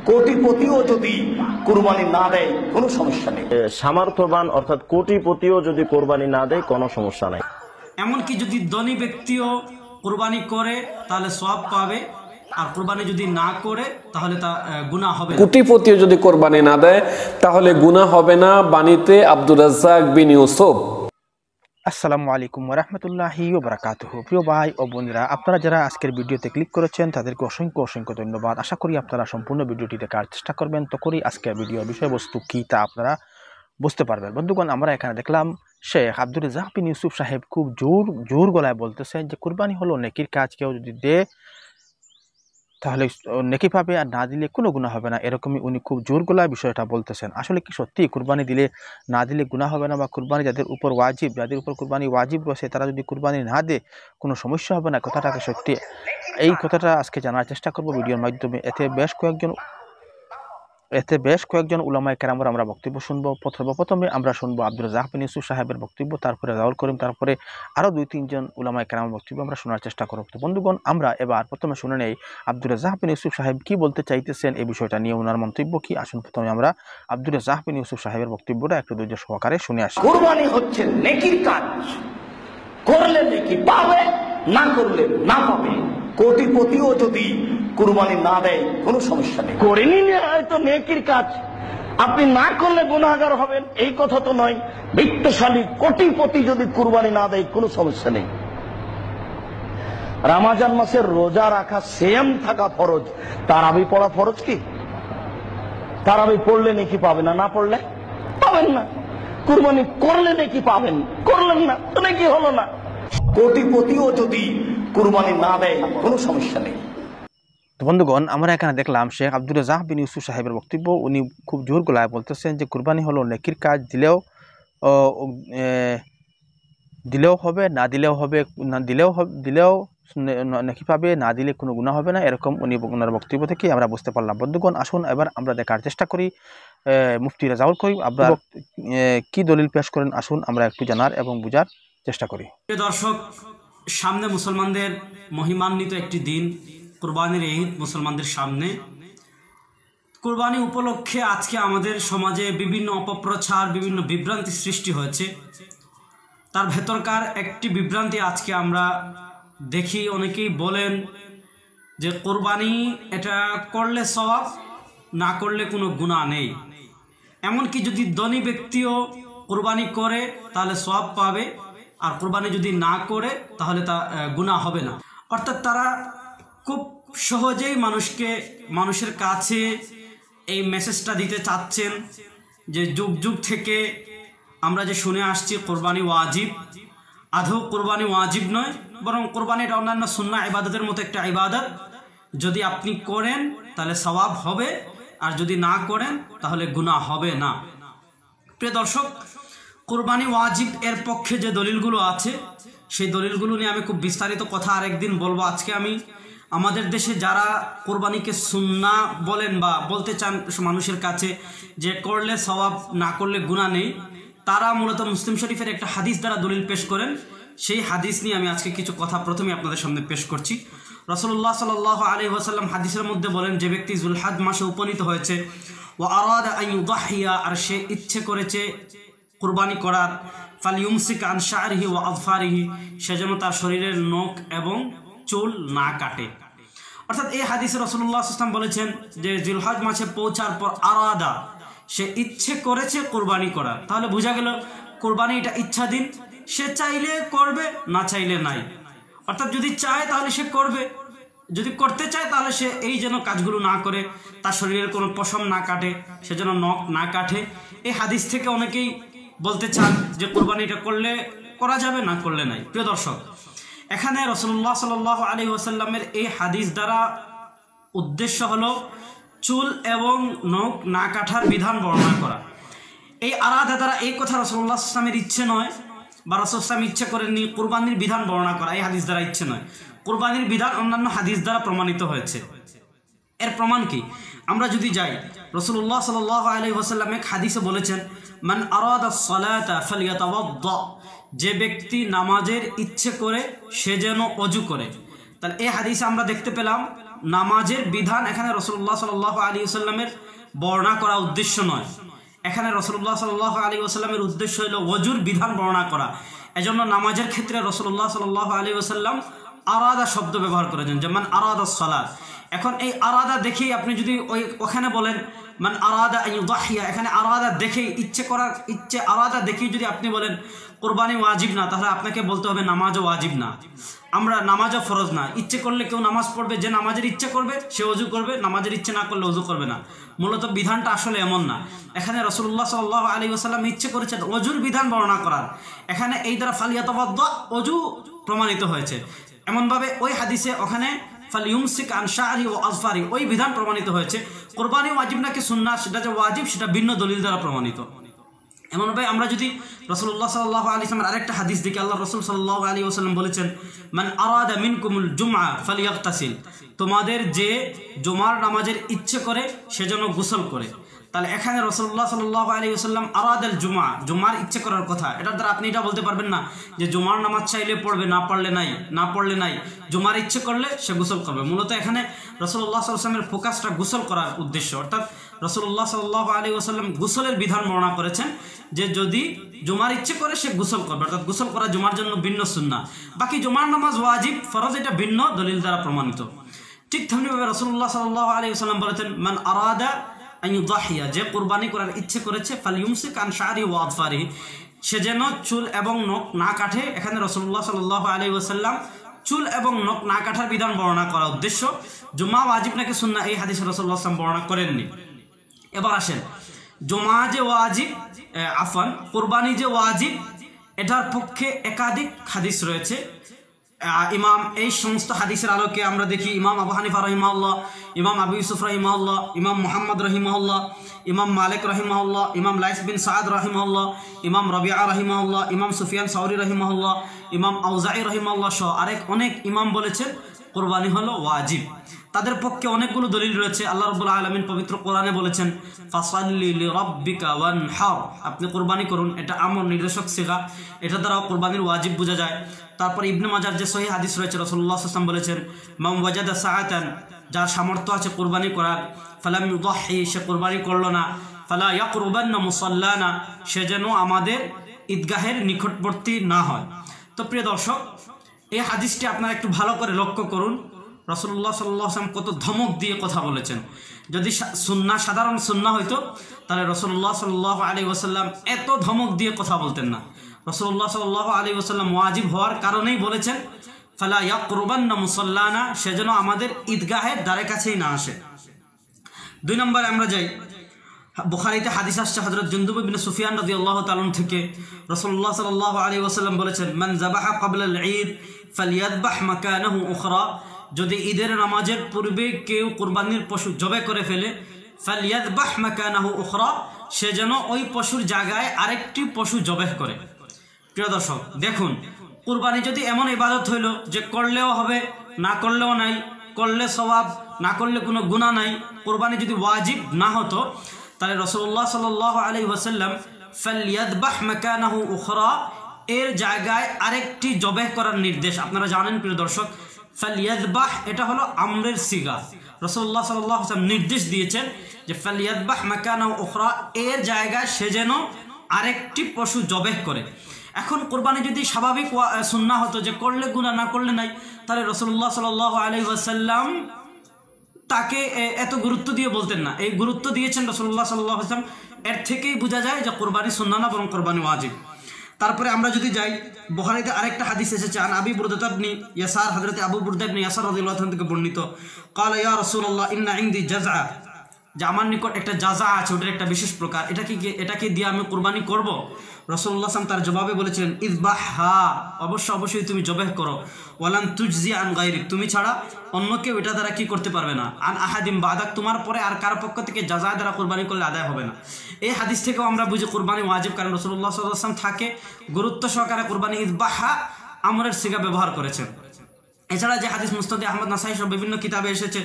কোটিপতিও যদি কুরবানি না দেয় কোনো সমস্যা নেই। সামর্থ্যবান অর্থাৎ কোটিপতিও যদি কোরবানি না দেয় কোনো সমস্যা নাই। এমনকি যদি ধনী ব্যক্তিও কোরবানি করে তাহলে সওয়াব পাবে, আর কোরবানি যদি না করে তাহলে তা গুনাহ হবে। কোটিপতিও যদি কোরবানি না দেয় তাহলে গুনাহ হবে না। বাণীতে আব্দুর রাজ্জাক বিন ইউসুফ। আসসালামু আলাইকুম ওয়া রাহমাতুল্লাহি ওয়া বারাকাতুহু। প্রিয় ভাই ও বোনেরা, আপনারা যারা আজকের ভিডিওতে ক্লিক করেছেন তাদেরকে অসংখ্য অসংখ্য ধন্যবাদ। আশা করি আপনারা সম্পূর্ণ ভিডিওটি দেখার চেষ্টা করবেন, তো করি আজকের ভিডিওর বিষয়বস্তু কী তা আপনারা বুঝতে পারবেন। বন্ধুগণ, আমরা এখানে দেখলাম শেখ আব্দুর রাজ্জাক বিন ইউসুফ সাহেব খুব জোর গলায় বলতেছেন যে কুরবানি হলো নেকির কাজ, কেউ যদি দেয় তাহলে নেকি পাবে, আর না দিলে কোনো গুনাহ হবে না। এরকমই উনি খুব জোর গলায় বিষয়টা বলতেছেন। আসলে কি সত্যি কুরবানি দিলে না দিলে গুনাহ হবে না, বা কুরবানি যাদের উপর ওয়াজিব, যাদের উপর কুরবানি ওয়াজিব রয়েছে তারা যদি কুরবানি না দেয় কোনো সমস্যা হবে না? কথাটাকে সত্যি, এই কথাটা আজকে জানার চেষ্টা করব ভিডিওর মাধ্যমে। এতে বেশ কয়েকজন উলামায়ে কেরামের আমরা বক্তব্য শুনবো। প্রথমে আমরা শুনবো আব্দুর রাজ্জাক বিন ইউসুফ সাহেবের বক্তব্য, তারপরে রাউল করিম, তারপরে আরও 2-3 জন উলামায়ে কেরামের বক্তব্য আমরা শোনার চেষ্টা করব। তো বন্ধুগণ, আমরা এবার প্রথমে শুনে নেই আব্দুর রাজ্জাক বিন ইউসুফ সাহেব কি বলতে চাইতেছেন এই বিষয়টা নিয়ে, ওনার মন্তব্য কি। আসুন প্রথমে আমরা আব্দুর রাজ্জাক বিন ইউসুফ সাহেবের বক্তব্যটা একটু ধৈর্য সহকারে শুনে আসি। কুরবানি হচ্ছে নেকির কাজ, করলে নেকি পাবে, না করলে না পাবে। কোটিপতিও যদি কুরবানি না দেয় কোনো সমস্যা নেই। করে নিলে হয়তো নেকির কাজ, আপনি না করলে গুনাহগার হবেন এই কথা তো নয়। বিত্তশালী কোটিপতি যদি কুরবানি না দেয় কোনো সমস্যা নেই। রমজান মাসের রোজা রাখা, সিয়াম থাকা ফরজ, তারাবি পড়া ফরজ কি? তারাবি পড়লে নেকি পাবেন, না পড়লে পাবেন না। কুরবানি করলে নেকি পাবেন, করলেন না তো নেকি হলো না। কোটিপতিও যদি কুরবানি না দেয় কোনো সমস্যা নেই। তো বন্ধুগণ, আমরা এখানে দেখলাম শেখ আব্দুর রাজ্জাক বিন ইউসুফ সাহেবের বক্তব্য। উনি খুব জোর গলায় বলতেছেন যে কুরবানি হলো নেকির কাজ, দিলেও হবে, না দিলেও হবে, দিলেও নেকি পাবে, না দিলে কোনো গুনাহ হবে না। এরকম উনি ওনার বক্তব্য থেকে আমরা বুঝতে পারলাম। বন্ধুগণ, আসুন এবার আমরা দেখার চেষ্টা করি মুফতি রাউল করিম আপনার কি দলিল পেশ করেন। আসুন আমরা একটু জানার এবং বোঝার চেষ্টা করি। দর্শক, সামনে মুসলমানদের মহিমান্বিত একটি দিন, কুরবানির ঈদ মুসলমানদের সামনে। কুরবানি উপলক্ষে আজকে আমাদের সমাজে বিভিন্ন অপপ্রচার, বিভিন্ন বিভ্রান্তি সৃষ্টি হয়েছে। তার ভেতরকার একটি বিভ্রান্তি আজকে আমরা দেখি। অনেকেই বলেন যে কুরবানি এটা করলে সওয়াব, না করলে কোনো গুনাহ নেই। এমনকি যদি ধনী ব্যক্তিও কুরবানি করে তাহলে সওয়াব পাবে, আর কুরবানি যদি না করে তাহলে তা গুনাহ হবে না। অর্থাৎ তারা খুব সহজেই মানুষের কাছে এই মেসেজটা দিতে চাচ্ছেন যে যুগ যুগ থেকে আমরা যে শুনে আসছি কোরবানি ওয়াজিব। আদৌ কোরবানি ওয়াজিব নয়, বরং কোরবানিটা অন্যান্য সুন্নাহ ইবাদতের মতো একটা ইবাদত। যদি আপনি করেন তাহলে সওয়াব হবে, আর যদি না করেন তাহলে গুনাহ হবে না। প্রিয় দর্শক, কোরবানি ওয়াজিব এর পক্ষে যে দলিলগুলো আছে সেই দলিলগুলো নিয়ে আমি খুব বিস্তারিত কথা আরেকদিন বলবো। আজকে আমি আমাদের দেশে যারা কোরবানিকে সুন্নাহ বলেন বা বলতে চান মানুষের কাছে যে করলে সওয়াব, না করলে গুনাহ নেই, তারা মূলত মুসলিম শরীফের একটা হাদিস দ্বারা দলিল পেশ করেন। সেই হাদিস নিয়ে আমি আজকে কিছু কথা প্রথমে আপনাদের সামনে পেশ করছি। রাসূলুল্লাহ সাল্লাল্লাহু আলাইহি ওয়াসাল্লাম হাদিসের মধ্যে বলেন, যে ব্যক্তি যুলহজ মাসে উপনীত হয়েছে, ওয়া আরাদা আন ইউদাহিয়া, আর সে ইচ্ছে করেছে কুরবানি করার, ফালইউমসিক আন শা'রিহি ওয়া আযফারিহি, সে যেন তার শরীরের নখ এবং চুল না কাটে। অর্থাৎ এই হাদিসে রাসূলুল্লাহ সাল্লাল্লাহু আলাইহি ওয়াসাল্লাম বলেছেন যে যুলহজ মাসে পৌঁছার পর আরাদা, সে ইচ্ছে করেছে কোরবানি করার, তাহলে বোঝা গেল কোরবানি এটা ইচ্ছাধীন। সে চাইলে করবে, না চাইলে নাই। অর্থাৎ যদি চায় তাহলে সে করবে, যদি করতে চায় তাহলে সে এই যেন কাজগুলো না করে, তার শরীরের কোনো পশম না কাটে, সে যেন নখ না কাটে। এই হাদিস থেকে অনেকেই বলতে চান যে কোরবানিটা করলে করা যাবে, না করলে নাই। প্রিয় দর্শক, এখানে রাসূলুল্লাহ সাল্লাল্লাহু আলাইহি ওয়াসাল্লামের এই হাদিস দ্বারা উদ্দেশ্য হলো চুল এবং নখ না কাটার বিধান বর্ণনা করা। এই আরাধা দ্বারা এই কথা রাসূলুল্লাহ সাল্লাল্লাহু আলাইহি ওয়াসাল্লামের ইচ্ছে নয়, বা রাসূল সাল্লাল্লাহু আলাইহি ওয়াসাল্লাম ইচ্ছে করেননি। কুরবানির বিধান বর্ণনা করা এই হাদিস দ্বারা ইচ্ছে নয়। কুরবানির বিধান অন্যান্য হাদিস দ্বারা প্রমাণিত হয়েছে। এর প্রমাণ কি? আমরা যদি যাই, রাসূলুল্লাহ সাল্লাল্লাহু আলাইহি ওয়াসাল্লাম এক হাদিসে বলেছেন, মান আরাদা সালাতা ফালইয়াতাওয়াদ্দা, যে ব্যক্তি নামাজের ইচ্ছে করে সে যেন ওযু করে। তাহলে এই হাদিসে আমরা দেখতে পেলাম নামাজের বিধান এখানে রাসূলুল্লাহ সাল্লাল্লাহু আলাইহি ওয়াসাল্লামের বর্ণনা করা উদ্দেশ্য নয়। এখানে রাসূলুল্লাহ সাল্লাল্লাহু আলাইহি ওয়াসাল্লামের উদ্দেশ্য হলো ওযুর বিধান বর্ণনা করা। এজন্য নামাজের ক্ষেত্রে রাসূলুল্লাহ সাল্লাল্লাহু আলাইহি ওয়াসাল্লাম আরাদা শব্দ ব্যবহার করেছেন, যেমন আরাদা সালাত। এখন এই আরাদা দেখেই আপনি যদি ওখানে বলেন মান আরাদা আন ইউদাহিয়া, এখানে আরাদা দেখেই আরাদা দেখেই যদি আপনি বলেন কুরবানি ওয়াজিব না, তাহলে আপনাকে বলতে হবে নামাজও ওয়াজিব না, আমরা নামাজও ফরজ না। ইচ্ছে করলে কেউ নামাজ পড়বে, যে নামাজের ইচ্ছে করবে সে ওযু করবে, নামাজের ইচ্ছে না করলে ওযু করবে না। মূলত বিধানটা আসলে এমন না। এখানে রাসূলুল্লাহ সাল্লাল্লাহু আলাইহি ওয়াসাল্লাম ইচ্ছে করেছেন ওযুর বিধান বর্ণনা করার। এখানে এই দ্বারা ফালিয়াতাওয়াদ্দা ওযু প্রমাণিত হয়েছে। এমনভাবে ওই হাদিসে ওখানে ফালিয়ুমসিক আন শা'রি ওয়া আযফারি ওই বিধান প্রমাণিত হয়েছে। কুরবানি ওয়াজিব নাকি সুন্নাহ সেটা যে ওয়াজিব সেটা ভিন্ন দলিল দ্বারা প্রমাণিত। এমনভাবে আমরা যদি রাসূলুল্লাহ সাল্লাল্লাহু আলাইহি ওয়াসাল্লামের আরেকটা হাদিস দেখি, আল্লাহ রাসূল সাল্লাল্লাহু আলাইহি ওয়াসাল্লাম বলেছেন মান আরাদা মিনকুমুল জুমআ ফালিয়াগতাসিল, তোমাদের যে জুমার নামাজের ইচ্ছে করে সে যেন গোসল করে। তাহলে এখানে রাসূলুল্লাহ সাল্লাল্লাহু আলাইহি ওয়াসাল্লাম আরাদাল জুমার ইচ্ছে করার কথা। এটার দ্বারা আপনি এটা বলতে পারবেন না যে জুমার নামাজ চাইলে পড়বে, না পড়লে নাই, জুমার ইচ্ছে করলে সে গোসল করবে। মূলত এখানে রাসূলুল্লাহ সাল্লাল্লাহু আলাইহি ওয়াসাল্লামের ফোকাসটা গোসল করার উদ্দেশ্য, অর্থাৎ রাসূলুল্লাহ সাল্লাল্লাহু আলাইহি ওয়াসাল্লাম গোসলের বিধান বর্ণনা করেছেন যে যদি জুমার ইচ্ছে করে সে গোসল করবে, অর্থাৎ গোসল করা জুমার জন্য ভিন্ন সুন্নাহ। বাকি জুমার নামাজ ওয়াজিব ফরজ এটা ভিন্ন দলিল দ্বারা প্রমাণিত। ঠিক তেমনিভাবে রাসূলুল্লাহ সাল্লাল্লাহু আলাইহি ওয়াসাল্লাম বলেছেন মান আরাদা আন ইউদাহিয়া, যে কুরবানি করার ইচ্ছে করেছে ফালিয়ুমসিক আন শা'রি ওয়া আযফারি, সে যেন চুল এবং নখ না কাটে। এখানে রাসূলুল্লাহ সাল্লাল্লাহু আলাইহি ওয়াসাল্লাম চুল এবং নখ না কাটার বিধান বর্ণনা করার উদ্দেশ্য। জুমা ওয়াজিব নাকি সুন্নাহ এই হাদিসে রাসূলুল্লাহ সাল্লাল্লাহু আলাইহি ওয়াসাল্লাম বর্ণনা করেননি। এবার আসেন জুমা যে ওয়াজিব, কুরবানি যে ওয়াজিব, এটার পক্ষে একাধিক হাদিস রয়েছে। ইমাম এই সমস্ত হাদিসের আলোকে আমরা দেখি ইমাম আবু হানিফা রাহিমাহুল্লাহ, ইমাম আবু ইউসুফ রাহিমাহুল্লাহ, ইমাম মুহাম্মদ রাহিমাহুল্লাহ, ইমাম মালিক রাহিমাহুল্লাহ, ইমাম লাইস বিন সাদ রাহিমাহুল্লাহ, ইমাম রাবিআ রাহিমাহুল্লাহ, ইমাম সুফিয়ান সাউরি রাহিমাহুল্লাহ, ইমাম আউজাঈ রাহিমাহুল্লাহ সহ অনেক ইমাম বলেছেন কুরবানি হলো ওয়াজিব। তাদের পক্ষে অনেকগুলো দলিল রয়েছে। আল্লাহ রাব্বুল আলামিন পবিত্র কোরআনে বলেছেন ফাসাল্লি লিরাব্বিকা ওয়ানহার, আপনি কুরবানি করুন। এটা আমর নির্দেশক সিগা, এটা দ্বারা কুরবানির ওয়াজিব বোঝা যায়। তারপর ইবনে মাজার যে সহিহ হাদিস রয়েছে রাসূলুল্লাহ সাল্লাল্লাহু আলাইহি ওয়াসাল্লাম বলেছেন মান ওয়াজাদা সাআতান, যার সামর্থ্য আছে কুরবানি করার, ফালাম ইউদাহি, সে কুরবানি করলো না, ফালা ইয়াকরুবান্না মুসাল্লানা, সে যেন আমাদের ঈদগাহের নিকটবর্তী না হয়। তো প্রিয় দর্শক, এই হাদিসটি আপনারা একটু ভালো করে লক্ষ্য করুন। রাসূলুল্লাহ সাল্লাল্লাহু আলাইহি ওয়াসাল্লাম কত ধমক দিয়ে কথা বলেছেন। যদি সুন্নাহ সাধারণ সুন্নাহ হইতো তাহলে রাসূলুল্লাহ সাল্লাল্লাহু আলাইহি ওয়াসাল্লাম এত ধমক দিয়ে কথা বলতেন না। রাসূলুল্লাহ সাল্লাল্লাহু আলাইহি ওয়াসাল্লাম ওয়াজিব হওয়ার কারণেই বলেছেন ফালা ইয়াকরুবান্না মুসাল্লানা, সে যেন আমাদের ঈদগাহের দ্বারে কাছেই না আসে। 2 নম্বরে আমরা যাই, বুখারীতে হাদিস আসছে হযরত জুনদুব ইবনে সুফিয়ান রাদিয়াল্লাহু তাআলা থেকে রাসূলুল্লাহ সাল্লাল্লাহু আলাইহি ওয়াসাল্লাম বলেছেন মান যাবাহা ক্বাবলা আল-ঈদ ফালইয়াযবাহ মাকানাহু উখরা, যদি ঈদের নামাজের পূর্বে কেউ কুরবানির পশু জবে করে ফেলে ফালইয়াযবাহ মাকানাহু উখরা, সে যেন ওই পশুর জায়গায় আরেকটি পশু জবেহ করে। প্রিয় দর্শক দেখুন, কুরবানি যদি এমন ইবাদত হইল যে করলেও হবে না করলেও নাই, করলে সওয়াব না করলে কোনো গুনাহ নাই, কুরবানি যদি ওয়াজিব না হতো তাহলে রাসূলুল্লাহ সাল্লাল্লাহু আলাইহি ওয়াসাল্লাম ফালইয়াযবাহ মাকানাহু উখরা এর জায়গায় আরেকটি জবেহ করার নির্দেশ। আপনারা জানেন প্রিয় দর্শক, ফালইয়াযবাহ এটা হলো আমরের সিগা। রাসূলুল্লাহ সাল্লাল্লাহু আলাইহি ওয়াসাল্লাম নির্দেশ দিয়েছেন যে ফালইয়াযবাহ মাকানাহু উখরা এর জায়গায় সে যেন আরেকটি পশু জবেহ করে। এখন কুরবানি যদি স্বাভাবিক সুন্নাহ হতো যে করলে গুনাহ না করলে নাই, তাহলে রাসূলুল্লাহ সাল্লাল্লাহু আলাইহি ওয়াসাল্লাম তাকে এত গুরুত্ব দিয়ে বলতেন না। এই গুরুত্ব দিয়েছেন রাসূলুল্লাহ সাল্লাল্লাহু আলাইহি ওয়াসাল্লাম, এর থেকেই বোঝা যায় যে কুরবানি সুন্নাহ না বরং কুরবানি ওয়াজিব। তারপরে আমরা যদি যাই, বুখারীতে আরেকটা হাদিস এসেছে আন আবি বুরদা ইবনে ইয়াসার, হযরত আবু বুরদা ইবনে ইয়াসার রাদিয়াল্লাহু আনহু থেকে বর্ণিত, ক্বালা ইয়া রাসূলুল্লাহ ইন্না ইনদি জাযআ, যে আমার নিকট একটা জাযা আছে, ওটার একটা বিশেষ প্রকার, এটাকে দিয়ে আমি কুরবানি করব। রাসূলুল্লাহ সাল্লাল্লাহু আলাইহি ওয়াসাল্লাম তার জবাবে বলেছিলেন ইযবাহহা, অবশ্যই তুমি জবেহ করো, ওয়ালান তুজজি আন গায়রিক, তুমি ছাড়া অন্য কেউ এটা দ্বারা কি করতে পারবে না, আন আহাদিম বাদাক, তোমার পরে আর কার পক্ষ থেকে জাযা দ্বারা কুরবানি করলে আদায় হবে না। এই হাদিস থেকেও আমরা বুঝি কুরবানি ওয়াজিব, কারণ রাসূলুল্লাহ সাল্লাল্লাহু আলাইহি ওয়াসাল্লাম থাকে গুরুত্ব সহকারে কুরবানি ইযবাহহা আমরের সিগা ব্যবহার করেছেন। এছাড়া যে হাদিস মুসনাদ আহমদ, নাসাই সব বিভিন্ন কিতাবে এসেছে,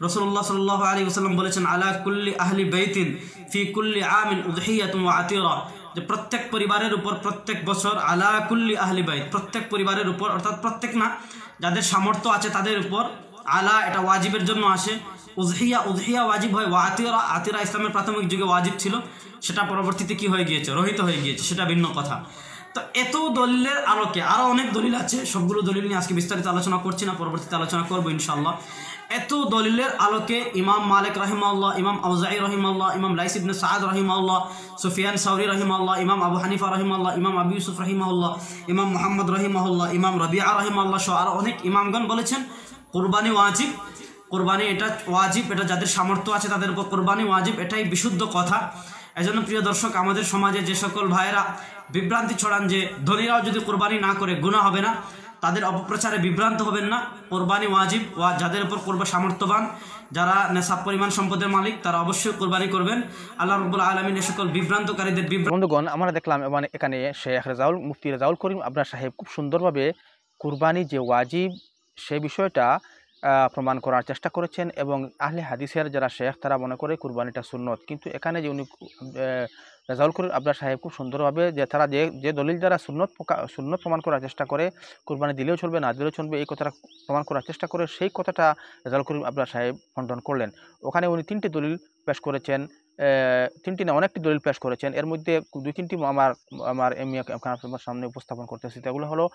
রাসূলুল্লাহ সাল্লাল্লাহু আলাইহি ওয়াসাল্লাম বলেছেন আলা কুল্লি আহলি বাইতিন ফি কুল্লি আমিন উযহিয়াতুন ওয়া আতিরা, যে প্রত্যেক পরিবারের উপর প্রত্যেক বছর, আলা কুল্লি আহলি বাইত প্রত্যেক পরিবারের উপর, অর্থাৎ প্রত্যেক না, যাদের সামর্থ্য আছে তাদের উপর, আলা এটা ওয়াজিবের জন্য আসে। উযহিয়া ওয়াজিব হয়। আতিরা ইসলামের প্রাথমিক যুগে ওয়াজিব ছিল, সেটা পরবর্তীতে কি হয়ে গিয়েছে, রহিত হয়ে গিয়েছে, সেটা ভিন্ন কথা। তো এত দলিলের আলোকে আরও অনেক দলিল আছে, সবগুলো দলিল নিয়ে আজকে বিস্তারিত আলোচনা করছি না, পরবর্তীতে আলোচনা করবো ইনশাআল্লাহ। এত দলিলের আলোকে ইমাম মালিক রাহিমাহুল্লাহ, ইমাম আউজাঈ রাহিমাহুল্লাহ, ইমাম লাইস ইবনে সাআদ রাহিমাহুল্লাহ, সুফিয়ান সাউরি রাহিমাহুল্লাহ, ইমাম আবু হানিফা রাহিমাহুল্লাহ, ইমাম আবু ইউসুফ রাহিমাহুল্লাহ, ইমাম মুহাম্মদ রাহিমাহুল্লাহ, ইমাম রাবিআ রাহিমাহুল্লাহ সহ আরও অনেক ইমামগণ বলেছেন কুরবানি ওয়াজিব। কোরবানি এটা ওয়াজিব, এটা যাদের সামর্থ্য আছে তাদের উপর কোরবানি ওয়াজিব, এটাই বিশুদ্ধ কথা। এজন্য প্রিয় দর্শক, আমাদের সমাজে যে সকল ভাইয়েরা বিভ্রান্তি ছড়ান যে ধনীরাও যদি কোরবানি না করে গুনাহ হবে না, তাদের অপপ্রচারে বিভ্রান্ত হবেন না। কোরবানি ওয়াজিব, যাদের উপর সামর্থ্যবান, যারা নেশাব পরিমাণ সম্পদের মালিক, তারা অবশ্যই কোরবানি করবেন। আল্লাহ রাব্বুল আলামিন এই সকল বিভ্রান্তকারীদের বন্ধুগণ, আমরা দেখলাম এখানে শেখ মুফতি রেজাউল করিম আবরার সাহেব খুব সুন্দরভাবে কুরবানি যে ওয়াজিব সে বিষয়টা প্রমাণ করার চেষ্টা করেছেন, এবং আহলে হাদিসের যারা শেখ তারা মনে করে কুরবানিটা সুন্নত। কিন্তু এখানে যে উনি রেজাউল করিম আবরার সাহেব খুব সুন্দরভাবে যে তারা যে দলিল দ্বারা সুন্নত প্রমাণ করার চেষ্টা করে, কুরবানি দিলেও চলবে না দিলেও চলবে এই কথাটা প্রমাণ করার চেষ্টা করে, সেই কথাটা রেজাউল করিম আবরার সাহেব খণ্ডন করলেন। ওখানে উনি 3টি দলিল পেশ করেছেন, 3টি না অনেকটি দলিল পেশ করেছেন। এর মধ্যে 2-3টি আমার আপনার সামনে উপস্থাপন করতেছি। এগুলো হলো,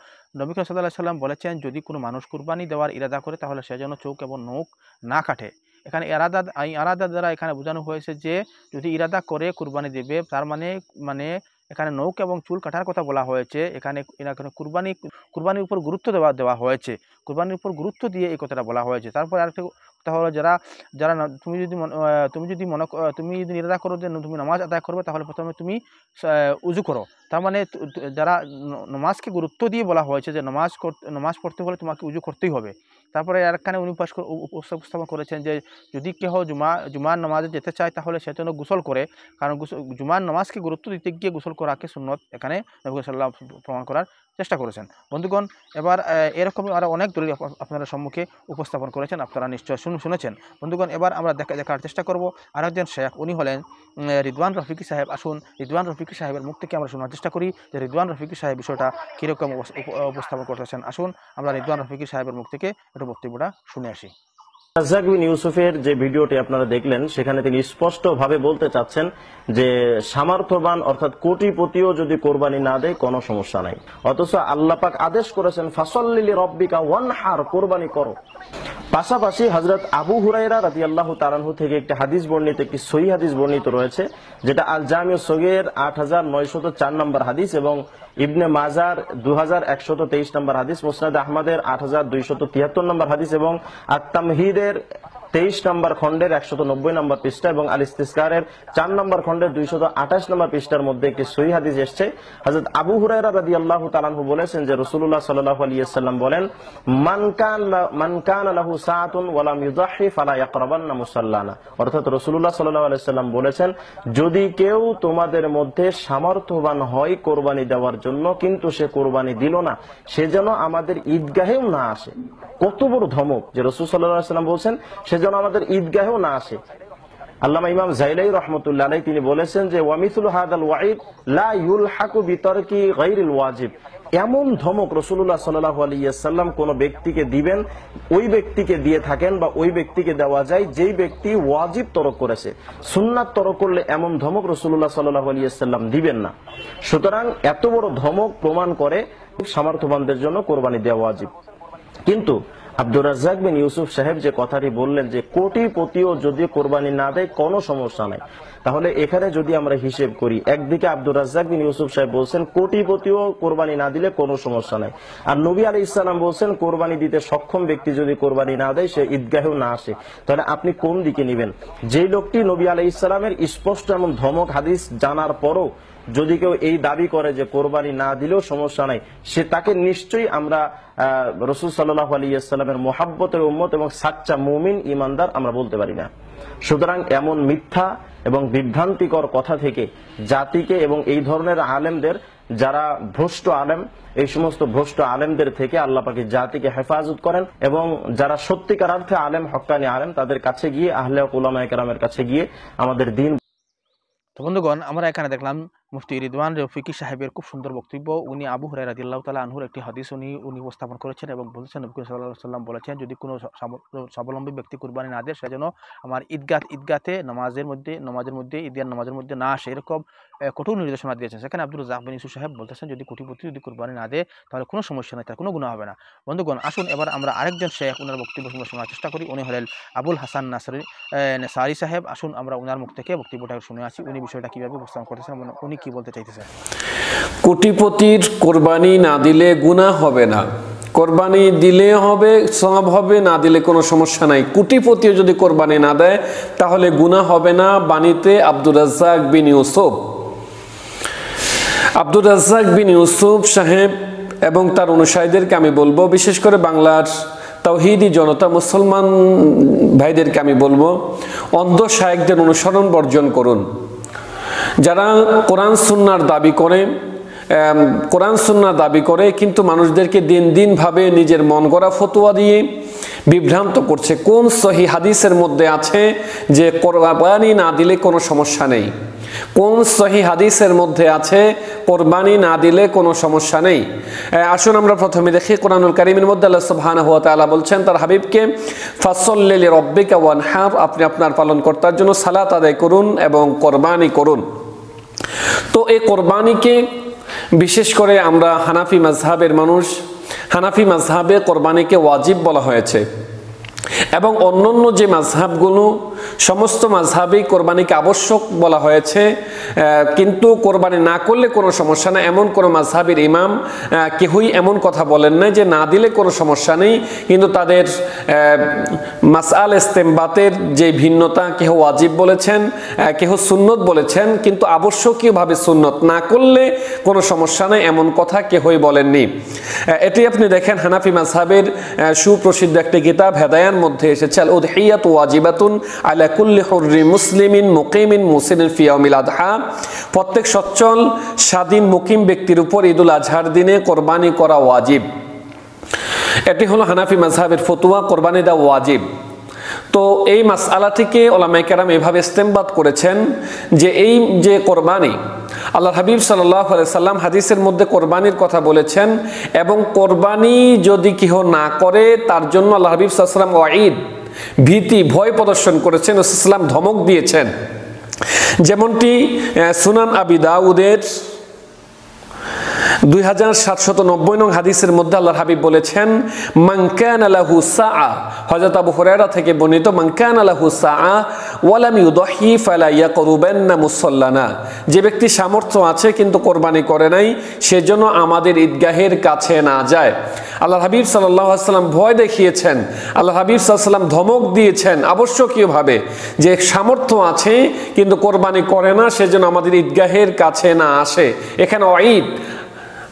নবী করিম সাল্লাল্লাহু আলাইহি ওয়াসাল্লাম বলেছেন যদি কোনো মানুষ কুরবানি দেওয়ার ইরাদা করে তাহলে সে যেন চোখ এবং নখ না কাটে। এখানে ইরাদা দ্বারা এখানে বোঝানো হয়েছে যে যদি ইরাদা করে কুরবানি দেবে, তার মানে এখানে নখ এবং চুল কাটার কথা বলা হয়েছে। এখানে কুরবানির উপর গুরুত্ব দেওয়া হয়েছে, কুরবানির উপর গুরুত্ব দিয়ে এই কথাটা বলা হয়েছে। তারপর আরেকটা কথা হলো, তুমি যদি ইরাদা করো যে তুমি নামাজ আদায় করবে, তাহলে প্রথমে তুমি উযু করো। তার মানে যারা নামাজকে গুরুত্ব দিয়ে বলা হয়েছে যে নামাজ পড়তে হলে তোমাকে উযু করতেই হবে। তারপরে আরেকখানে উনি উপস্থাপন করেছেন যে যদি কেহ জুমার নামাজে যেতে চায় তাহলে সে যেন গোসল করে, কারণ জুমার নামাজকে গুরুত্ব দিতে গিয়ে গোসল করাকে সুন্নত এখানে নবী সাল্লাল্লাহু আলাইহি ওয়াসাল্লাম প্রমাণ করার চেষ্টা করেছেন। বন্ধুগণ, এবার এরকমই আরও অনেক দলিল আপনারা সম্মুখে উপস্থাপন করেছেন, আপনারা নিশ্চয় শুনেছেন। বন্ধুগণ, এবার আমরা দেখার চেষ্টা করব আরেকজন শেখ, উনি হলেন রিদওয়ান রফিকি সাহেব। আসুন রিদওয়ান রফিকি সাহেবের মুখ থেকে আমরা শোনার চেষ্টা করি যে রিদওয়ান রফিকি সাহেব বিষয়টা কীরকম উপস্থাপন করতেছেন। আসুন আমরা রিদওয়ান রফিকি সাহেবের মুখ থেকে একটু বক্তব্যটা শুনে আসি। রাজ্জাক বিন ইউসুফের যে ভিডিওটি আপনারা দেখলেন, সেখানে তিনি স্পষ্টভাবে বলতে চাচ্ছেন যে সামর্থ্যবান অর্থাৎ কোটিপতিও যদি কোরবানি না দেয় কোনো সমস্যা নাই, অথচ আল্লাহ পাক আদেশ করেছেন ফাসল্লি লিরাব্বিকা ওয়ানহার, কোরবানি করো। পাশাপাশি হযরত আবু হুরায়রা রাদিয়াল্লাহু তাআলা আনহু থেকে একটি হাদিস বর্ণিত, একটি সহিহ হাদিস বর্ণিত রয়েছে, যেটা আল জামিউ সগীর 8904 নম্বর হাদিস এবং ইবনে মাজার 2123 নম্বর হাদিস, মুসনাদ আহমদের 8273 নম্বর হাদিস এবং আত-তামহিদের 23 নম্বর খণ্ডের 190 নম্বর পৃষ্ঠা এবং আল ইস্তিসকারের 4 নম্বর খণ্ডের 228 নম্বর পৃষ্ঠার মধ্যে একটি সহিহ হাদিস এসেছে। হযরত আবু হুরায়রা রাদিয়াল্লাহু তাআলা আনহু বলেছেন যে রাসূলুল্লাহ সাল্লাল্লাহু আলাইহি ওয়াসাল্লাম বলেন, মান কানা লাহু সাআতুন ওয়া লাম ইউযাহি ফালা ইয়াকরাবান্না মুসাল্লানা। অর্থাৎ রাসূলুল্লাহ সাল্লাল্লাহু আলাইহি ওয়াসাল্লাম বলেছেন, যদি কেউ তোমাদের মধ্যে সামর্থ্যবান হয় কোরবানি দেওয়ার জন্য, কিন্তু সে কোরবানি দিল না, সে যেন আমাদের ঈদগাহেও না আসে। কত বড় ধমক যে রাসূল সাল্লাল্লাহু আলাইহি ওয়াসাল্লাম বলেছেন সে যেন আমাদের ঈদগাহেও না আসে। আল্লামা ইমাম জাইলাই রাহমাতুল্লাহ আলাইহি তিনি বলেছেন যে ওয়ামিসলু হাদাল ওয়াঈদ লা ইউলহাকু বিতারকি গায়রিল ওয়াজিব। এমন ধমক রাসূলুল্লাহ সাল্লাল্লাহু আলাইহি ওয়াসাল্লাম কোন ব্যক্তিকে দিবেন, ওই ব্যক্তিকে দিয়ে থাকেন বা ওই ব্যক্তিকে দেওয়া যায় যেই ব্যক্তি ওয়াজিব তরক করেছে। সুন্নাত তরক করলে এমন ধমক রাসূলুল্লাহ সাল্লাল্লাহু আলাইহি ওয়াসাল্লাম দিবেন না। সুতরাং এত বড় ধমক প্রমাণ করে সামর্থ্যবানদের জন্য কোরবানি দেওয়া ওয়াজিব। কিন্তু আব্দুর রাজ্জাক বিন ইউসুফ সাহেব যে কথাটি বললেন যে কোটিপতিও যদি কোরবানি না দেয় কোনো সমস্যা নাই, তাহলে এখানে যদি আমরা হিসেব করি, একদিকে আব্দুর রাজ্জাক বিন ইউসুফ সাহেব বলছেন কোটিপতিও কোরবানি না দিলে কোনো সমস্যা নাই, আর নবী আলাইহিস সালাম বলছেন কোরবানি দিতে সক্ষম ব্যক্তি যদি কোরবানি না দেয় সে ঈদগাহেও না আসে। তাহলে আপনি কোন দিকে নেবেন? যেই লোকটি নবী আলাইহিস সালামের স্পষ্ট এমন ধমক হাদিস জানার পরও যদি কেউ এই দাবি করে যে কোরবানি না দিলেও সমস্যা নাই, সে তাকে নিশ্চয়ই আমরা রাসূল সাল্লাল্লাহু আলাইহি ওয়াসাল্লামের মুহাব্বতের উম্মত এবং সাচ্চা মুমিন ইমানদার আমরা বলতে পারি না। সুতরাং এমন মিথ্যা এবং বিভ্রান্তিকর কথা থেকে জাতিকে এবং এই ধরনের আলেমদের, যারা ভ্রষ্ট আলেম, এই সমস্ত ভ্রষ্ট আলেমদের থেকে আল্লাহ পাক জাতিকে হেফাজত করেন এবং যারা সত্যিকার অর্থে আলেম, হক্কানি আলেম, তাদের কাছে গিয়ে আহলে উলামায়ে কেরামের কাছে গিয়ে আমাদের দিন। তো বন্ধুগণ, আমরা এখানে দেখলাম মুফতি রিদওয়ান রফিকি সাহেবের খুব সুন্দর বক্তব্য। উনি আবু হুরায়রা রাদিয়াল্লাহু তাআলা আনহুর একটি হাদিস উনি উপস্থাপন করেছেন এবং বলেছেন নবী সাল্লাল্লাহু আলাইহি ওয়াসাল্লাম বলেছেন, যদি কোনো স্বাবলম্বী ব্যক্তি কুরবানি না দেয় সে যেন আমার ঈদগাতে নামাজের মধ্যে ঈদের নামাজের মধ্যে না আসে, এরকম কঠোর নির্দেশনা দিয়েছেন। সেখানে আব্দুর রাজ্জাক বিন ইউসুফ সাহেব বলতেছেন, যদি কোটিপতি যদি কুরবানি না দেয় তাহলে কোনো সমস্যা নেই, তার কোনো গুনাহ হবে না। বন্ধুগণ, আসুন এবার আমরা আরেকজন শেখ ওনার বক্তব্য শোনার চেষ্টা করি। উনি হলেন আবুল হাসান নেসারি সাহেব। আসুন আমরা ওনার মুখ থেকে বক্তব্যটা শুনে আসি, উনি বিষয়টা কিভাবে উপস্থাপন করতেছেন, উনি কি বলতে চাইতেছেন। কোটিপতির কোরবানি না দিলে গুনাহ হবে না, কোরবানি দিলে হবে, সওয়াব হবে, না দিলে কোনো সমস্যা নাই। কোটিপতিও যদি কোরবানি না দেয় তাহলে গুনাহ হবে না। বাণীতে আব্দুর রাজ্জাক বিন ইউসুফ, আব্দুর রাজ্জাক বিন ইউসুফ সাহেব এবং তার অনুসারীদেরকে আমি বলবো, বিশেষ করে বাংলার তাওহীদি জনতা মুসলমান ভাইদেরকে আমি বলবো, অন্ধ শায়েখদের অনুসরণ বর্জন করুন। যারা কোরআন সুন্নাহর দাবি করে কিন্তু মানুষদেরকে দিন ভাবে নিজের মন গড়া ফতোয়া দিয়ে বিভ্রান্ত করছে। কোন সহি হাদিসের মধ্যে আছে যে কোরবানি না দিলে কোনো সমস্যা নেই? কোন সহি হাদিসের মধ্যে আছে কোরবানি না দিলে কোনো সমস্যা নেই? আসুন আমরা প্রথমে দেখি কোরআনুল কারীমের মধ্যে আল্লাহ সুবহানাহু ওয়া তাআলা বলছেন তার হাবিবকে, ফাসল্লি লিরাব্বিকা ওয়ানহার, আপনি আপনার পালনকর্তার জন্য সালাত আদায় করুন এবং কোরবানি করুন। তো এই কোরবানিকে বিশেষ করে আমরা হানাফি মাযহাবের মানুষ, হানাফি মাযহাবে কোরবানিকে ওয়াজিব বলা হয়েছে এবং অন্যান্য যে মাযহাবগুলো সমস্ত মাযহাবেই কোরবানিকে আবশ্যক বলা হয়েছে, কিন্তু কোরবানি না করলে কোনো সমস্যা না, এমন কোনো মাযহাবের ইমাম কেউই এমন কথা বলেন না যে না দিলে কোনো সমস্যা নেই। কিন্তু তাদের মাসআল ইস্তেমবাতের যে ভিন্নতা, কেউ ওয়াজিব বলেছেন, কেউ সুন্নত বলেছেন, কিন্তু আবশ্যকীয়ভাবে সুন্নত, না করলে কোনো সমস্যা নেই এমন কথা কেউই বলেননি। এটি আপনি দেখেন হানাফি মাযহাবের সুপ্রসিদ্ধ একটি কিতাব হেদায়ার মধ্যে এসেছে, আল উদহিয়াতু ওয়াজিবাতুন আলা কুল্লি হুররি মুসলিমিন মুকিমিন মুসলিমিন ফি ইয়াউমিল আযহা, প্রত্যেক সচ্ছল স্বাধীন মুকিম ব্যক্তির উপর ঈদুল আজহার দিনে কোরবানি করা ওয়াজিব। এটি হলো হানাফি মাযহাবের ফতোয়া, কোরবানি দেওয়া ওয়াজিব। তো এই মাসআলাটিকে উলামায়ে কেরাম এভাবে ইস্তেমবাত করেছেন যে এই যে কোরবানি, আল্লাহর হাবিব সাল্লাল্লাহু আলাইহি সাল্লাম হাদিসের মধ্যে কোরবানির কথা বলেছেন এবং কোরবানি যদি কেহ না করে তার জন্য আল্লাহর হাবিব সাল্লাল্লাহু আলাইহি সাল্লাম ওয়াঈদ, ভীতি, ভয় প্রদর্শন করেছেন, রাসূলুল্লাহ ধমক দিয়েছেন। যেমনটি সুনান আবি দাউদের 2790 নং হাদিসের মধ্যে আল্লাহর হাবিব বলেছেন, মান কানা লাহু সাআ, হযরত আবু হুরায়রা থেকে বর্ণিত, মান কানা লাহু সাআ ওয়া লাম ইউদহি ফালা ইয়াকরুবান্না মুসাল্লানা, যে ব্যক্তি সামর্থ্য আছে কিন্তু কোরবানি করে নাই সেজন্য আমাদের ঈদগাহের কাছে না যায়। আল্লাহর হাবিব সাল্লাল্লাহু আলাইহি সাল্লাম ভয় দেখিয়েছেন, আল্লাহর হাবিব সাল্লাল্লাহু আলাইহি সাল্লাম ধমক দিয়েছেন আবশ্যকীয়ভাবে যে সামর্থ্য আছে কিন্তু কোরবানি করে না সেজন্য আমাদের ঈদগাহের কাছে না আসে। এখানে ওয়াঈদ,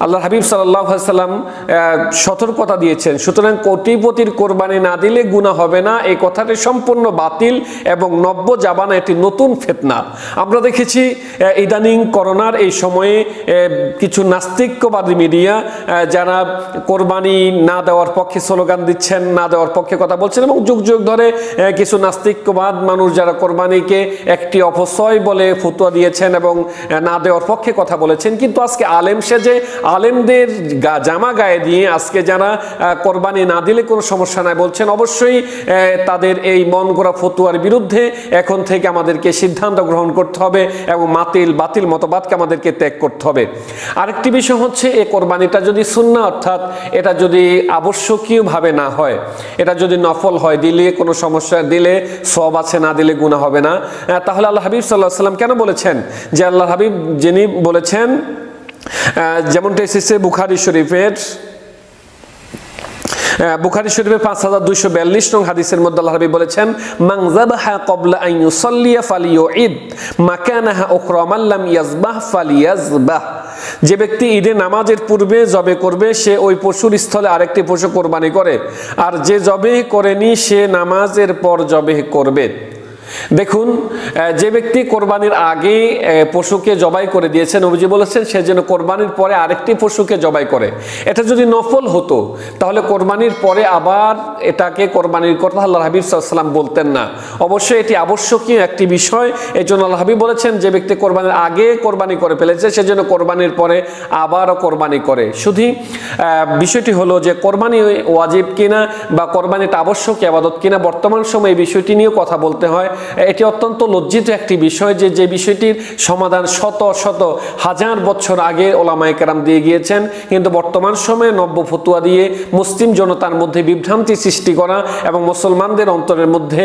আল্লাহর হাবিব সাল্লাল্লাহু আলাইহি সাল্লাম সতর্কতা দিয়েছেন। সুতরাং কোটিপতির কোরবানি না দিলে গুনাহ হবে না, এই কথাটি সম্পূর্ণ বাতিল এবং নব্য জাবানা, এটি নতুন ফিতনা। আমরা দেখেছি ইদানিং করোনার এই সময়ে কিছু নাস্তিকবাদী মিডিয়া যারা কোরবানি না দেওয়ার পক্ষে স্লোগান দিচ্ছেন, না দেওয়ার পক্ষে কথা বলছেন এবং যুগ যুগ ধরে কিছু নাস্তিকবাদ মানুষ যারা কোরবানিকে একটি অপচয় বলে ফতোয়া দিয়েছেন এবং না দেওয়ার পক্ষে কথা বলেছেন। কিন্তু আজকে আলেম সেজে, আলেমদের জামা গায়ে দিয়ে আজকে যারা কোরবানি না দিলে কোনো সমস্যা নাই বলছেন, অবশ্যই তাদের এই মন গড়া ফতোয়ার বিরুদ্ধে এখন থেকে আমাদেরকে সিদ্ধান্ত গ্রহণ করতে হবে এবং বাতিল মতবাদকে আমাদেরকে ত্যাগ করতে হবে। আরেকটি বিষয় হচ্ছে, এই কোরবানিটা যদি সুন্নাহ, অর্থাৎ এটা যদি আবশ্যকীয়ভাবে না হয়, এটা যদি নফল হয়, দিলে কোনো সমস্যা, দিলে সওয়াব আছে, না দিলে গুনাহ হবে না, তাহলে আল্লাহ হাবিব সাল্লাল্লাহু আলাইহি সাল্লাম কেন বলেছেন যে আল্লাহ হাবিব যিনি বলেছেন, যেমনটা এসেছে বুখারী শরীফের 5242 নং হাদিসের মধ্যে আল্লাহর হাবিব বলেছেন, মান যাবাহা ক্বাবলা আন ইউসাল্লিয়া ফালিয়ুঈদ মাকানাহা উখরা মান লাম ইয়াজবাহ ফালিয়াজবাহ, যে ব্যক্তি ঈদে নামাজের পূর্বে জবে করবে সে ওই পশুর স্থলে আরেকটি পশু কোরবানি করে, আর যে জবে করেনি সে নামাজের পর জবে করবে। দেখুন, যে ব্যক্তি কোরবানির আগে পশুকে জবাই করে দিয়েছেন, নবীজি বলেছেন সে যেন কোরবানির পরে আরেকটি পশুকে জবাই করে। এটা যদি নফল হতো তাহলে কোরবানির পরে আবার এটাকে কোরবানির কথা আল্লাহ হাবিব সাল্লাল্লাহু আলাইহি ওয়াসাল্লাম বলতেন না। অবশ্যই এটি আবশ্যকীয় একটি বিষয়। এই জন্য আল্লাহ হাবিব বলেছেন যে ব্যক্তি কোরবানির আগে কোরবানি করে ফেলেছে সে যেন কোরবানির পরে আবারও কোরবানি করে। শুধু বিষয়টি হলো যে কোরবানি ওয়াজিব কিনা বা কোরবানিটা আবশ্যক ইবাদত কিনা, বর্তমান সময়ে এই বিষয়টি নিয়েও কথা বলতে হয়। এটি অত্যন্ত লজ্জিত একটি বিষয় যে বিষয়টির সমাধান শত শত হাজার বছর আগে ওলামায়ে কেরাম দিয়ে গিয়েছেন, কিন্তু বর্তমান সময়ে নব্য ফতুয়া দিয়ে মুসলিম জনতার মধ্যে বিভ্রান্তি সৃষ্টি করা এবং মুসলমানদের অন্তরের মধ্যে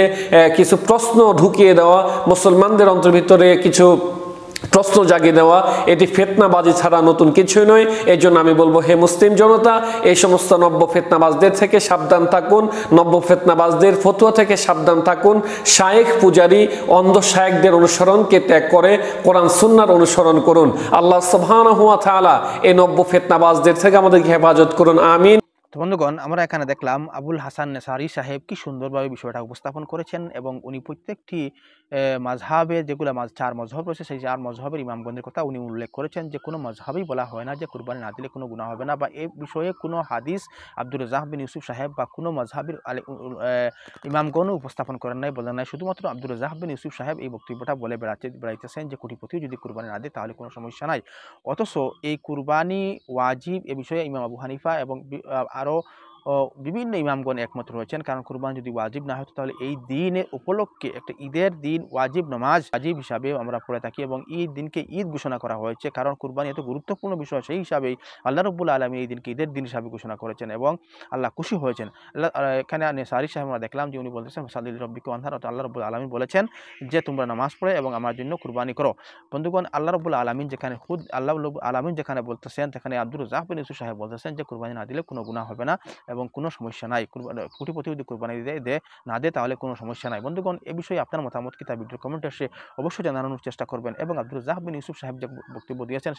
কিছু প্রশ্ন ঢুকিয়ে দেওয়া, মুসলমানদের অন্তরের ভিতরে কিছু প্রশ্ন জাগিয়ে দেওয়া, এটি ফিতনাবাজি ছাড়া নতুন কিছুই নয়। এই জন্য আমি বলবো, হে মুসলিম জনতা, এই সমস্ত নব্য ফিতনাবাজদের থেকে সাবধান থাকুন, নব্য ফিতনাবাজদের ফতুয়া থেকে সাবধান থাকুন। শায়েখ পূজারী অন্ধ শায়েখদের অনুসরণকে ত্যাগ করে কোরআন সুন্নাহর অনুসরণ করুন। আল্লাহ সুবহানাহু ওয়া তাআলা এই নব্য ফিতনাবাজদের থেকে আমাদেরকে হেফাজত করুন, আমিন। তো বন্ধুগণ, আমরা এখানে দেখলাম আবুল হাসান নেসারি সাহেব কি সুন্দরভাবে বিষয়টা উপস্থাপন করেছেন এবং উনি প্রত্যেকটি মাযহাবের যেগুলো চার মযহব রয়েছে সেই চার মযহবের ইমামগণের কথা উনি উল্লেখ করেছেন যে কোনো মযহবেই বলা হয় না যে কুরবানি না দিলে কোনো গুনাহ হবে না, বা এই বিষয়ে কোনো হাদিস আব্দুর রাজ্জাক বিন ইউসুফ সাহেব বা কোনো মযহবের ইমামগণও উপস্থাপন করেন নাই, বলেন নাই। শুধুমাত্র আব্দুর রাজ্জাক বিন ইউসুফ সাহেব এই বক্তব্যটা বলে বেড়াইতেছেন যে কোটিপতিও যদি কুরবানি না দেয় তাহলে কোনো সমস্যা নাই। অথচ এই কুরবানি ওয়াজিব এ বিষয়ে ইমাম আবু হানিফা এবং আরও বিভিন্ন ইমামগণ একমত রয়েছেন। কারণ কুরবানি যদি ওয়াজিব না হতো তাহলে এই দিনের উপলক্ষে একটা ঈদের দিন ওয়াজিব নামাজ ওয়াজিব হিসাবে আমরা পড়ে থাকি এবং এই দিনকে ঈদ ঘোষণা করা হয়েছে। কারণ কুরবানি এত গুরুত্বপূর্ণ বিষয়, সেই হিসাবেই আল্লাহ রাব্বুল আলামিন এই দিনকে ঈদের দিন হিসাবে ঘোষণা করেছেন এবং আল্লাহ খুশি হয়েছেন। এখানে নেসারি সাহেব আমরা দেখলাম যে উনি বলতেছেন ফাসালিল রাব্বিকা ওয়ানহার, আল্লাহ রাব্বুল আলামিন বলেছেন যে তোমরা নামাজ পড়ে এবং আমার জন্য কুরবানি করো। বন্ধুগণ, আল্লাহ রাব্বুল আলামিন যেখানে আল্লাহ আলামিন যেখানে বলতেছেন, সেখানে আব্দুর রাজ্জাক বিন ইউসুফ সাহেব বলতেছেন যে কুরবানি না দিলে কোনো গুনাহ হবে না এবং কোনো সমস্যা নাই। কোটিপতি যদি কুরবানি না দেয় তাহলে কোনো সমস্যা নাই। বন্ধুগণ, এই বিষয়ে আপনার মতামত কি তা ভিডিওর কমেন্টে এসে অবশ্যই জানানোর চেষ্টা করবেন এবং আব্দুর রাজ্জাক বিন ইউসুফ সাহেব যে বক্তব্য দিয়েছেন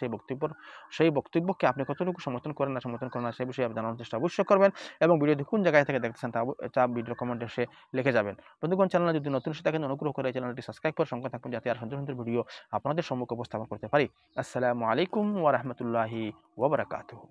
সেই বক্তব্যকে আপনি কতটুকু সমর্থন করেন না সেই বিষয়ে জানানোর চেষ্টা অবশ্যই করবেন এবং ভিডিওটি কোন জায়গায় থেকে দেখতেছেন তা ভিডিওর কমেন্টে এসে লিখে যাবেন। বন্ধুগণ, চ্যানেলে যদি নতুন এসে থাকেন অনুগ্রহ করে চ্যানেলটি সাবস্ক্রাইব করে সঙ্গে থাকুন যাতে আর সুন্দর সুন্দর ভিডিও আপনাদের সম্মুখে উপস্থাপন করতে পারি। আসসালামু আলাইকুম ওয়া রাহমাতুল্লাহি ওয়া বারাকাতুহু।